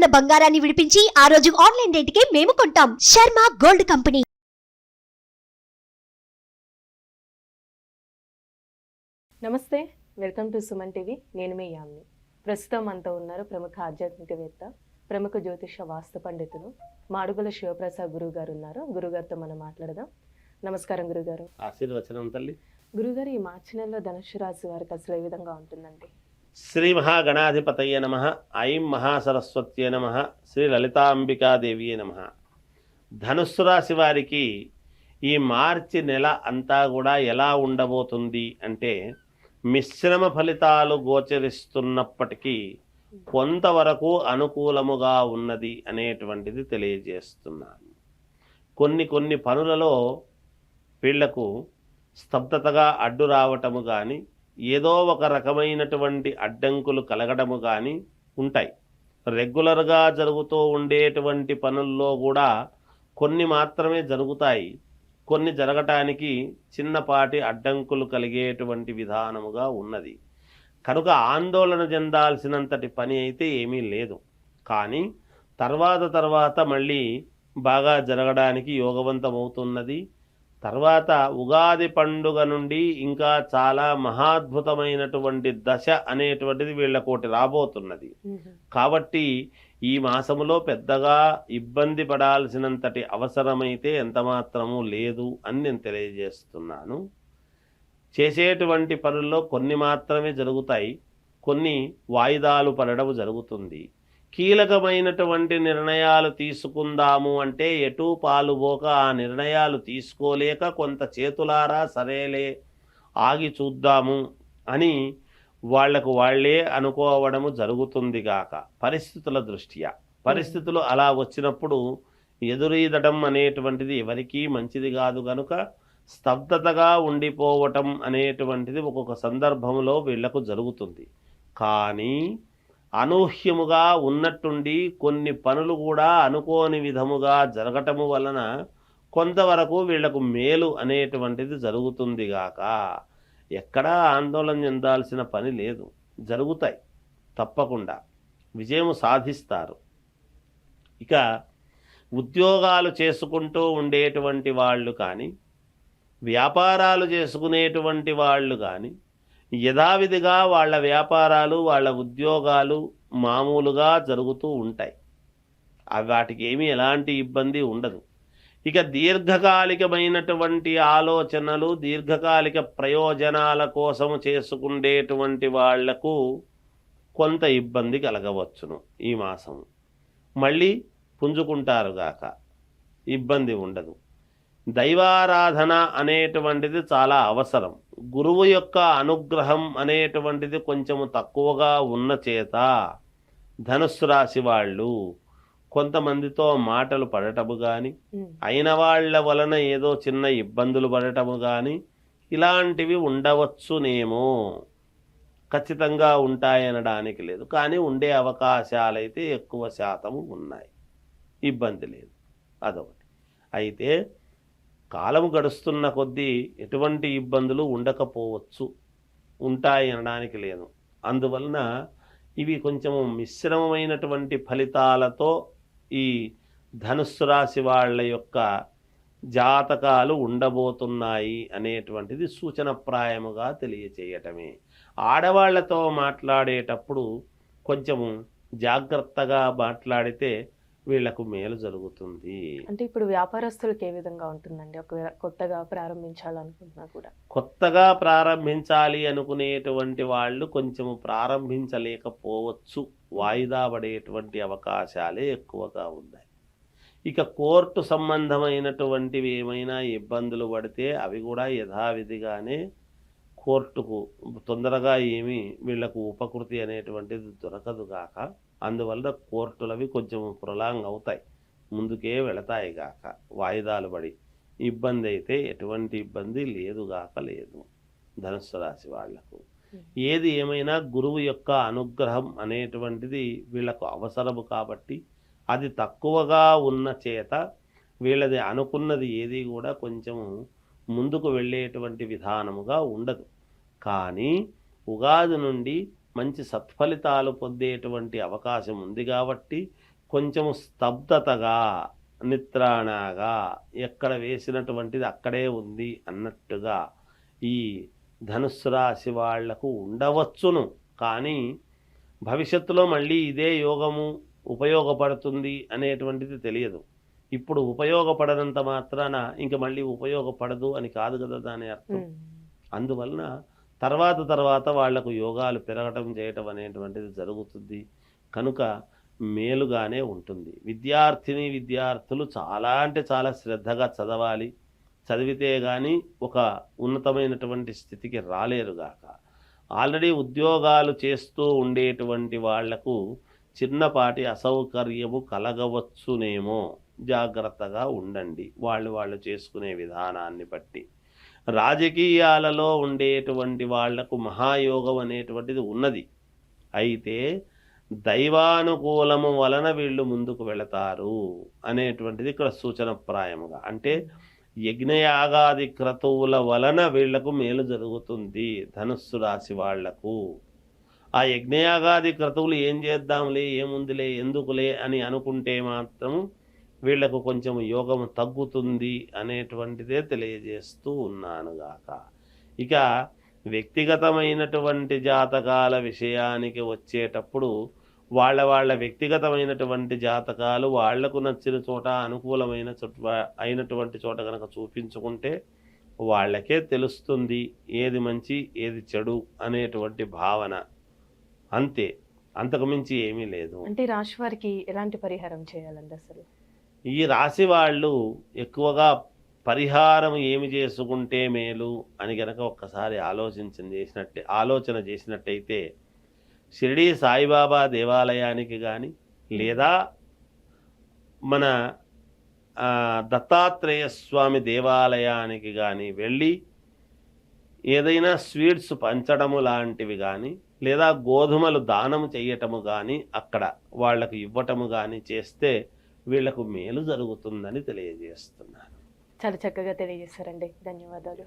ఉన్న బంగారాన్ని విడిపించి ఆ రోజు ఆన్లైన్ రేటుకే మేము కొంటాం. Sharma gold company. నమస్తే, వెల్కమ్ టు సుమన్ టీవీ. నేను మీ యామ్ని. ప్రస్తుతం మనతో ఉన్నారు ప్రముఖ ఆధ్యాత్మికవేత్త, ప్రముఖ జ్యోతిష వాస్తు పండితులు మాడుగుల శివప్రసాద్ గురువు గారు ఉన్నారు. గురుగారితో మనం మాట్లాడదాం. నమస్కారం గురుగారు. ఆశీర్వచనం తల్లి. గురుగారు, ఈ మార్చి నెలలో ధనుసు రాశి వారికి అసలు ఏ విధంగా ఉంటుందండి? శ్రీ మహాగణాధిపతయ నమః. ఐం మహాసరస్వత్యే నమః. శ్రీ లలితాంబికాదేవియే నమః. ధనుస్సు రాశి వారికి ఈ మార్చి నెల అంతా కూడా ఎలా ఉండబోతుంది అంటే, మిశ్రమ ఫలితాలు గోచరిస్తున్నప్పటికీ కొంతవరకు అనుకూలముగా ఉన్నది అనేటువంటిది తెలియజేస్తున్నాను. కొన్ని పనులలో వీళ్లకు స్తబ్దతగా అడ్డు రావటము కానీ, ఏదో ఒక రకమైనటువంటి అడ్డంకులు కలగడము కానీ ఉంటాయి. రెగ్యులర్గా జరుగుతూ ఉండేటువంటి పనుల్లో కూడా కొన్ని మాత్రమే జరుగుతాయి, కొన్ని జరగటానికి చిన్నపాటి అడ్డంకులు కలిగేటువంటి విధానముగా ఉన్నది. కనుక ఆందోళన చెందాల్సినంతటి పని అయితే ఏమీ లేదు. కానీ తర్వాత మళ్ళీ బాగా జరగడానికి యోగవంతమవుతున్నది. తర్వాత ఉగాది పండుగ నుండి ఇంకా చాలా మహాద్భుతమైనటువంటి దశ అనేటువంటిది వీళ్ళకోటి రాబోతున్నది. కాబట్టి ఈ మాసములో పెద్దగా ఇబ్బంది పడాల్సినంతటి అవసరమైతే ఎంతమాత్రము లేదు అని నేను తెలియజేస్తున్నాను. చేసేటువంటి పనుల్లో కొన్ని మాత్రమే జరుగుతాయి, కొన్ని వాయిదాలు పడడం జరుగుతుంది. కీలకమైనటువంటి నిర్ణయాలు తీసుకుందాము అంటే ఎటూ పాలుపోక ఆ నిర్ణయాలు తీసుకోలేక కొంత చేతులారా సరేలే ఆగి చూద్దాము అని వాళ్లకు వాళ్లే అనుకోవడము జరుగుతుంది గాక పరిస్థితుల దృష్ట్యా. పరిస్థితులు అలా వచ్చినప్పుడు ఎదురీదడం అనేటువంటిది ఎవరికీ మంచిది కాదు. కనుక స్తబ్దతగా ఉండిపోవటం అనేటువంటిది ఒక్కొక్క సందర్భంలో వీళ్లకు జరుగుతుంది. కానీ అనూహ్యముగా ఉన్నట్టుండి కొన్ని పనులు కూడా అనుకోని విధముగా జరగటము వలన కొంతవరకు వీళ్లకు మేలు అనేటువంటిది జరుగుతుంది గాక ఎక్కడా ఆందోళన చెందాల్సిన పని లేదు. జరుగుతాయి, తప్పకుండా విజయం సాధిస్తారు. ఇక ఉద్యోగాలు చేసుకుంటూ ఉండేటువంటి వాళ్ళు కానీ, వ్యాపారాలు చేసుకునేటువంటి వాళ్ళు కానీ యథావిధిగా వాళ్ళ వ్యాపారాలు వాళ్ళ ఉద్యోగాలు మామూలుగా జరుగుతూ ఉంటాయి. వాటికి ఏమీ ఎలాంటి ఇబ్బంది ఉండదు. ఇక దీర్ఘకాలికమైనటువంటి ఆలోచనలు, దీర్ఘకాలిక ప్రయోజనాల కోసం చేసుకునేటువంటి వాళ్లకు కొంత ఇబ్బంది కలగవచ్చును. ఈ మాసం మళ్ళీ పుంజుకుంటారు గాక, ఇబ్బంది ఉండదు. దైవారాధన అనేటువంటిది చాలా అవసరం. గురువు యొక్క అనుగ్రహం అనేటువంటిది కొంచెము తక్కువగా ఉన్న చేత ధనుస్సు రాశి వాళ్ళు కొంతమందితో మాటలు పడటము కానీ, అయిన వాళ్ళ వలన ఏదో చిన్న ఇబ్బందులు పడటము కానీ ఇలాంటివి ఉండవచ్చునేమో. ఖచ్చితంగా ఉంటాయనడానికి లేదు, కానీ ఉండే అవకాశాలైతే ఎక్కువ శాతము ఉన్నాయి. ఇబ్బంది లేదు, అదొకటి. అయితే కాలము గడుస్తున్న కొద్దీ ఎటువంటి ఇబ్బందులు ఉండకపోవచ్చు, ఉంటాయి అనడానికి లేదు. అందువలన ఇవి కొంచెం మిశ్రమమైనటువంటి ఫలితాలతో ఈ ధనుస్సు రాశి వాళ్ళ యొక్క జాతకాలు ఉండబోతున్నాయి అనేటువంటిది సూచనప్రాయముగా తెలియచేయటమే. ఆడవాళ్లతో మాట్లాడేటప్పుడు కొంచెము జాగ్రత్తగా మాట్లాడితే వీళ్లకు మేలు జరుగుతుంది. అంటే ఇప్పుడు వ్యాపారస్తులకు ఏ విధంగా ఉంటుందండి? ఒకవేళ కొత్తగా ప్రారంభించాలనుకుంటున్నా కూడా, కొత్తగా ప్రారంభించాలి అనుకునేటువంటి వాళ్ళు కొంచెము ప్రారంభించలేకపోవచ్చు, వాయిదా పడేటువంటి అవకాశాలే ఎక్కువగా ఉన్నాయి. ఇక కోర్టు సంబంధమైనటువంటివి ఏమైనా ఇబ్బందులు పడితే అవి కూడా యథావిధిగానే కోర్టుకు తొందరగా ఏమీ వీళ్లకు ఉపకృతి అనేటువంటిది దొరకదు గాక, అందువల్ల కోర్టులవి కొంచెం ప్రొలాంగ్ అవుతాయి, ముందుకే వెళతాయి గాక. వాయిదాలు పడి ఇబ్బంది అయితే ఎటువంటి ఇబ్బంది లేదు గాక లేదు ధనుస్సు రాశి వాళ్లకు. ఏది ఏమైనా గురువు యొక్క అనుగ్రహం అనేటువంటిది వీళ్లకు అవసరము కాబట్టి అది తక్కువగా ఉన్న చేత వీళ్ళది అనుకున్నది ఏది కూడా కొంచెం ముందుకు వెళ్ళేటువంటి విధానముగా ఉండదు. కానీ ఉగాది నుండి మంచి సత్ఫలితాలు పొందేటువంటి అవకాశం ఉంది కాబట్టి కొంచెము స్తబ్దతగా నిత్రాణగా ఎక్కడ వేసినటువంటిది అక్కడే ఉంది అన్నట్టుగా ఈ ధనుస్సు రాశి వాళ్లకు ఉండవచ్చును. కానీ భవిష్యత్తులో మళ్ళీ ఇదే యోగము ఉపయోగపడుతుంది అనేటువంటిది తెలియదు. ఇప్పుడు ఉపయోగపడనంత మాత్రాన ఇంక మళ్ళీ ఉపయోగపడదు అని కాదు కదా దాని అర్థం. అందువలన తర్వాత వాళ్లకు యోగాలు పెరగటం చేయటం అనేటువంటిది జరుగుతుంది. కనుక మేలుగానే ఉంటుంది. విద్యార్థులు చాలా అంటే చాలా శ్రద్ధగా చదవాలి. చదివితే కానీ ఒక ఉన్నతమైనటువంటి స్థితికి రాలేరుగాక. ఆల్రెడీ ఉద్యోగాలు చేస్తూ ఉండేటువంటి వాళ్లకు చిన్నపాటి అసౌకర్యము కలగవచ్చునేమో, జాగ్రత్తగా ఉండండి వాళ్ళు చేసుకునే విధానాన్ని బట్టి. రాజకీయాలలో ఉండేటువంటి వాళ్లకు మహాయోగం అనేటువంటిది ఉన్నది. అయితే దైవానుకూలము వలన వీళ్ళు ముందుకు వెళతారు అనేటువంటిది ఇక్కడ సూచనప్రాయముగా. అంటే యజ్ఞయాగాది క్రతువుల వలన వీళ్లకు మేలు జరుగుతుంది ధనుస్సు రాశి వాళ్లకు. ఆ యజ్ఞయాగాది క్రతువులు ఏం చేద్దాంలే, ఏముందిలే, ఎందుకులే అని అనుకుంటే మాత్రం వీళ్లకు కొంచెం యోగము తగ్గుతుంది అనేటువంటిదే తెలియజేస్తూ ఉన్నానుగాక. ఇక వ్యక్తిగతమైనటువంటి జాతకాల విషయానికి వచ్చేటప్పుడు వాళ్ళ వ్యక్తిగతమైనటువంటి జాతకాలు వాళ్లకు నచ్చిన చోట, అనుకూలమైన అయినటువంటి చోట కనుక చూపించుకుంటే వాళ్ళకే తెలుస్తుంది ఏది మంచి ఏది చెడు అనేటువంటి భావన. అంతే, అంతకుమించి ఏమీ లేదు. అంటే రాశి వారికి ఎలాంటి పరిహారం చేయాలండి అసలు? ఈ రాశి వాళ్ళు ఎక్కువగా పరిహారం ఏమి చేసుకుంటే మేలు అని గనక ఒక్కసారి ఆలోచన చేసినట్టయితే షిరిడీ సాయిబాబా దేవాలయానికి కానీ లేదా మన దత్తాత్రేయ స్వామి దేవాలయానికి కానీ వెళ్ళి ఏదైనా స్వీట్స్ పంచడము లాంటివి కానీ లేదా గోధుమలు దానం చేయటము కానీ అక్కడ వాళ్లకు ఇవ్వటము కానీ చేస్తే వీళ్లకు మేలు జరుగుతుందని తెలియజేస్తున్నాను. చాలా చక్కగా తెలియజేశారండి. ధన్యవాదాలు.